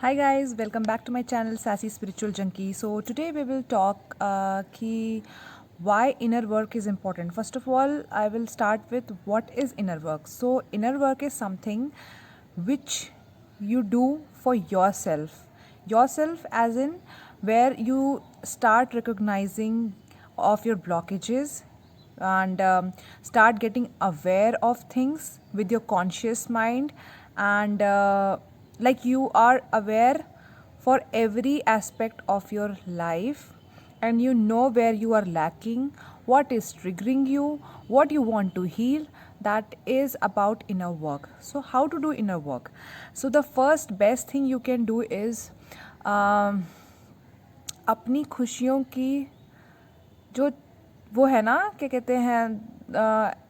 Hi guys, welcome back to my channel Sassy Spiritual Junkie. So today we will talk ki why inner work is important. First of all, I will start with what is inner work. So inner work is something which you do for yourself. Yourself as in where you start recognizing of your blockages and start getting aware of things with your conscious mind and like you are aware for every aspect of your life and you know where you are lacking, what is triggering you, what you want to heal. That is about inner work. So how to do inner work? So the first best thing you can do is um, अपनी खुशियों की जो वो है ना क्या कहते हैं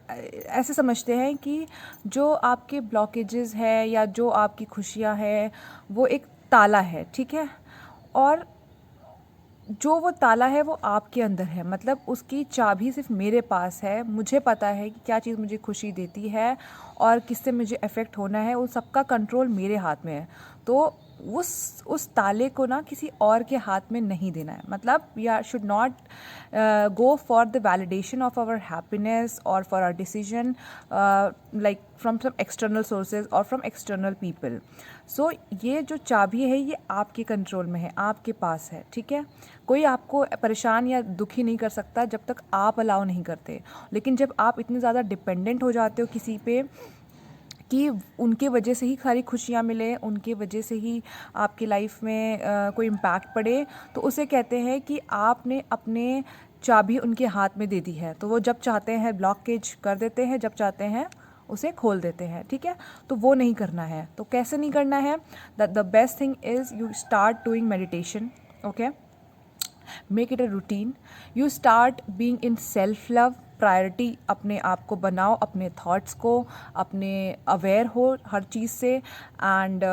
ऐसे समझते हैं कि जो आपके ब्लॉकेजेस है या जो आपकी खुशियाँ है वो एक ताला है, ठीक है। और जो वो ताला है वो आपके अंदर है, मतलब उसकी चाबी सिर्फ मेरे पास है। मुझे पता है कि क्या चीज़ मुझे खुशी देती है और किससे मुझे अफेक्ट होना है, उन सबका कंट्रोल मेरे हाथ में है। तो उस ताले को ना किसी और के हाथ में नहीं देना है। मतलब we are should not go for the validation of our happiness और for our decision like from some external sources और फ्रॉम एक्सटर्नल पीपल। सो ये जो चाबी है ये आपके कंट्रोल में है, आपके पास है, ठीक है। कोई आपको परेशान या दुखी नहीं कर सकता जब तक आप अलाउ नहीं करते। लेकिन जब आप इतने ज़्यादा डिपेंडेंट हो जाते हो किसी पे कि उनके वजह से ही सारी खुशियाँ मिले, उनके वजह से ही आपकी लाइफ में कोई इम्पैक्ट पड़े, तो उसे कहते हैं कि आपने अपने चाबी उनके हाथ में दे दी है। तो वो जब चाहते हैं ब्लॉकेज कर देते हैं, जब चाहते हैं उसे खोल देते हैं, ठीक है। तो वो नहीं करना है। तो कैसे नहीं करना है? The best thing is you start doing meditation, okay. Make it a routine. You start being in self love. Priority अपने आप को बनाओ, अपने थॉट्स को, अपने अवेयर हो हर चीज़ से and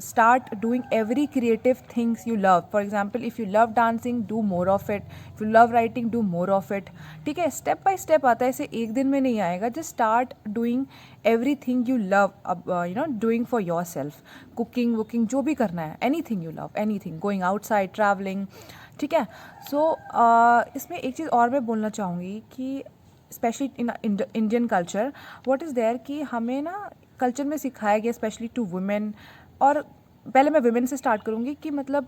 start doing every creative things you love. For example if you love dancing, do more of it. If you love writing, do more of it, ठीक है। स्टेप बाय स्टेप आता है, इसे एक दिन में नहीं आएगा। Just start doing everything you love, doing for yourself. Cooking wooking जो भी करना है, anything you love, anything, going outside, travelling, ठीक है। सो इसमें एक चीज़ और मैं बोलना चाहूँगी कि specially in Indian culture what is there कि हमें ना कल्चर में सिखाया गया स्पेशली टू वुमेन। और पहले मैं वुमेन से स्टार्ट करूँगी कि मतलब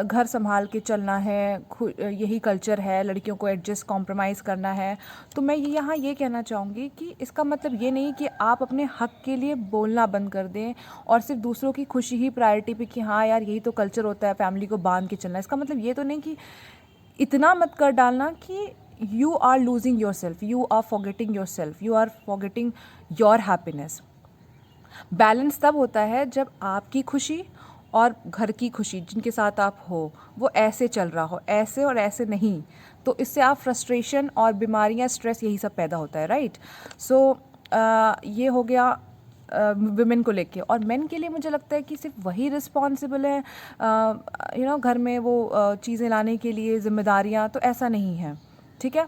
घर संभाल के चलना है, यही कल्चर है, लड़कियों को एडजस्ट कॉम्प्रोमाइज़ करना है। तो मैं यहाँ ये कहना चाहूँगी कि इसका मतलब ये नहीं कि आप अपने हक़ के लिए बोलना बंद कर दें और सिर्फ दूसरों की खुशी ही प्रायोरिटी पे कि हाँ यार यही तो कल्चर होता है, फैमिली को बांध के चलना। इसका मतलब ये तो नहीं कि इतना मत कर डालना कि you are losing yourself, you are forgetting yourself, you are forgetting your happiness. Balance तब होता है जब आपकी खुशी और घर की खुशी जिनके साथ आप हो वो ऐसे चल रहा हो, ऐसे और ऐसे नहीं। तो इससे आप फ्रस्ट्रेशन और बीमारियां, स्ट्रेस, यही सब पैदा होता है, राइट। सो ये हो गया वुमेन को लेके। और मेन के लिए मुझे लगता है कि सिर्फ वही रिस्पॉन्सिबल है घर में वो चीज़ें लाने के लिए, जिम्मेदारियाँ, तो ऐसा नहीं है, ठीक है।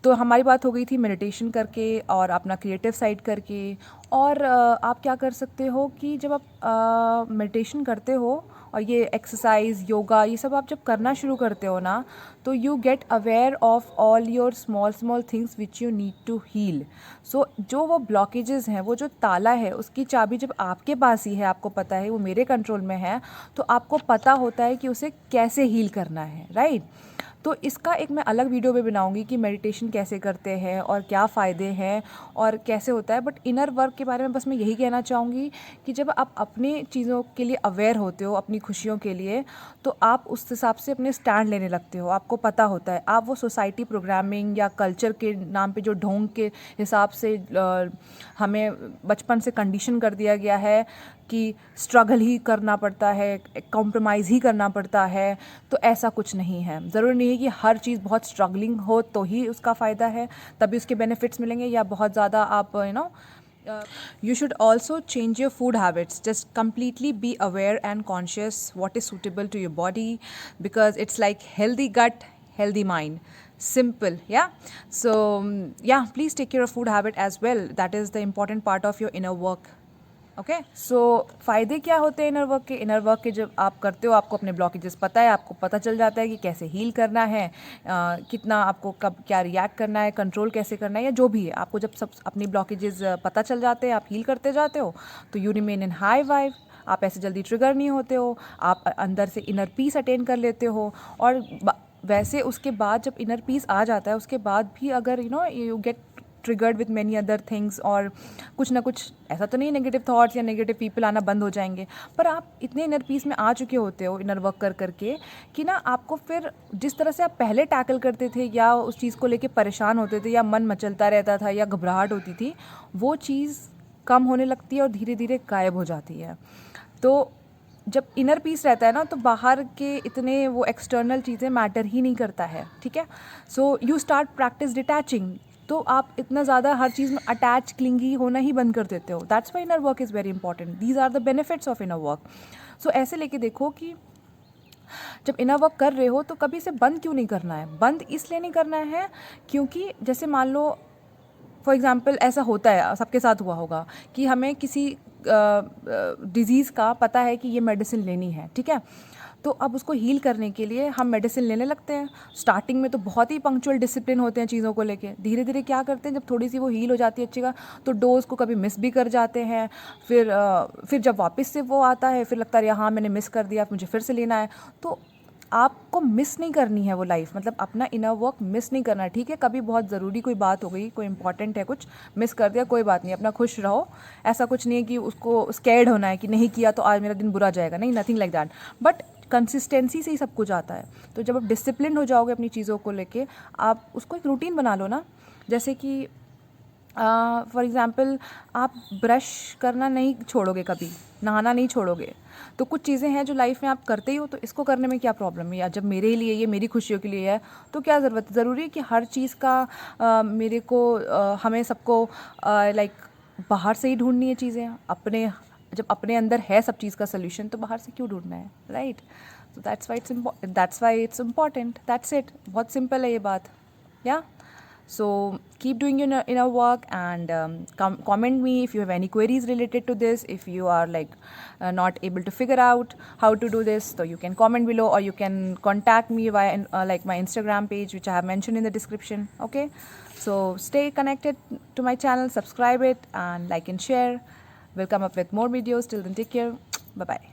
तो हमारी बात हो गई थी मेडिटेशन करके और अपना क्रिएटिव साइड करके। और आप क्या कर सकते हो कि जब आप मेडिटेशन करते हो और ये एक्सरसाइज, योगा, ये सब आप जब करना शुरू करते हो ना, तो you get aware of all your small small things which you need to heal. So जो वो ब्लॉकेजेस हैं, वो जो ताला है, उसकी चाबी जब आपके पास ही है, आपको पता है वो मेरे कंट्रोल में है, तो आपको पता होता है कि उसे कैसे हील करना है, राइट। तो इसका एक मैं अलग वीडियो भी बनाऊंगी कि मेडिटेशन कैसे करते हैं और क्या फ़ायदे हैं और कैसे होता है। बट इनर वर्क के बारे में बस मैं यही कहना चाहूँगी कि जब आप अपनी चीज़ों के लिए अवेयर होते हो, अपनी खुशियों के लिए, तो आप उस हिसाब से अपने स्टैंड लेने लगते हो। आपको पता होता है, आप वो सोसाइटी प्रोग्रामिंग या कल्चर के नाम पे जो ढोंग के हिसाब से हमें बचपन से कंडीशन कर दिया गया है कि स्ट्रगल ही करना पड़ता है, कॉम्प्रोमाइज़ ही करना पड़ता है, तो ऐसा कुछ नहीं है। ज़रूरी नहीं है कि हर चीज़ बहुत स्ट्रगलिंग हो तो ही उसका फ़ायदा है, तभी उसके बेनिफिट्स मिलेंगे, या बहुत ज़्यादा आप you should also change your food habits. Just completely be aware and conscious what is suitable to your body, because it's like healthy gut, healthy mind. Simple, yeah. So yeah, please take care of food habit as well. That is the important part of your inner work. Okay, so फ़ायदे क्या होते हैं inner work के? Inner work के जब आप करते हो, आपको अपने ब्लॉकेजेस पता है, आपको पता चल जाता है कि कैसे हील करना है, कितना आपको कब क्या रिएक्ट करना है, कंट्रोल कैसे करना है, या जो भी है, आपको जब सब अपनी ब्लॉकेजेस पता चल जाते हैं, आप हील करते जाते हो, तो you remain in high vibe, आप ऐसे जल्दी ट्रिगर नहीं होते हो, आप अंदर से इनर पीस अटेन कर लेते हो। और वैसे उसके बाद जब इनर पीस आ जाता है, उसके बाद भी अगर you get triggered with many other things, और कुछ ना कुछ, ऐसा तो नहीं नेगेटिव थॉट्स या नेगेटिव पीपल आना बंद हो जाएंगे, पर आप इतने इनर पीस में आ चुके होते हो इनर वर्क कर करके कि ना आपको फिर जिस तरह से आप पहले टैकल करते थे या उस चीज़ को लेके परेशान होते थे या मन मचलता रहता था या घबराहट होती थी, वो चीज़ कम होने लगती है और धीरे धीरे गायब हो जाती है। तो जब इनर पीस रहता है ना, तो बाहर के इतने वो एक्सटर्नल चीज़ें मैटर ही नहीं करता है, ठीक है। So you start practice detaching, तो आप इतना ज़्यादा हर चीज़ में अटैच क्लिंगी होना ही बंद कर देते हो। That's why inner work is very important, these are the benefits of inner work. So ऐसे लेके देखो कि जब इनर वर्क कर रहे हो तो कभी इसे बंद क्यों नहीं करना है। बंद इसलिए नहीं करना है क्योंकि जैसे मान लो फॉर एग्ज़ाम्पल ऐसा होता है, सबके साथ हुआ होगा कि हमें किसी डिज़ीज़ का पता है कि ये मेडिसिन लेनी है, ठीक है। तो अब उसको हील करने के लिए हम मेडिसिन लेने लगते हैं। स्टार्टिंग में तो बहुत ही पंक्चुअल डिसिप्लिन होते हैं चीज़ों को लेके। धीरे धीरे क्या करते हैं, जब थोड़ी सी वो हील हो जाती है अच्छी का, तो डोज को कभी मिस भी कर जाते हैं। फिर जब वापस से वो आता है, फिर लगता है हाँ मैंने मिस कर दिया, मुझे फिर से लेना है। तो आपको मिस नहीं करनी है वो लाइफ, मतलब अपना इनर वर्क मिस नहीं करना, ठीक है। कभी बहुत ज़रूरी कोई बात हो गई, कोई इंपॉर्टेंट है, कुछ मिस कर दिया, कोई बात नहीं, अपना खुश रहो। ऐसा कुछ नहीं है कि उसको स्कैर्ड होना है कि नहीं किया तो आज मेरा दिन बुरा जाएगा, नहीं, nothing like that. But consistency से ही सब कुछ आता है। तो जब आप डिसिप्लिन हो जाओगे अपनी चीज़ों को लेके, आप उसको एक रूटीन बना लो ना। जैसे कि फॉर एग्ज़ाम्पल आप ब्रश करना नहीं छोड़ोगे, कभी नहाना नहीं छोड़ोगे, तो कुछ चीज़ें हैं जो लाइफ में आप करते ही हो, तो इसको करने में क्या प्रॉब्लम है। या जब मेरे लिए, ये मेरी खुशियों के लिए है, तो क्या ज़रूरी है कि हर चीज़ का मेरे को हमें सबको लाइक बाहर से ही ढूंढनी है चीज़ें। अपने जब अपने अंदर है सब चीज़ का सोल्यूशन, तो बाहर से क्यों ढूंढना है, राइट। तो that's why it's important, that's it. बहुत सिंपल है ये बात, या। So keep doing your inner work, and comment me if you have any queries related to this. If you are like not able to figure out how to do this, so you can comment below, or you can contact me via like my Instagram page, which I have mentioned in the description. Okay, so stay connected to my channel, subscribe it, and like and share. We'll come up with more videos. Till then, take care. Bye bye.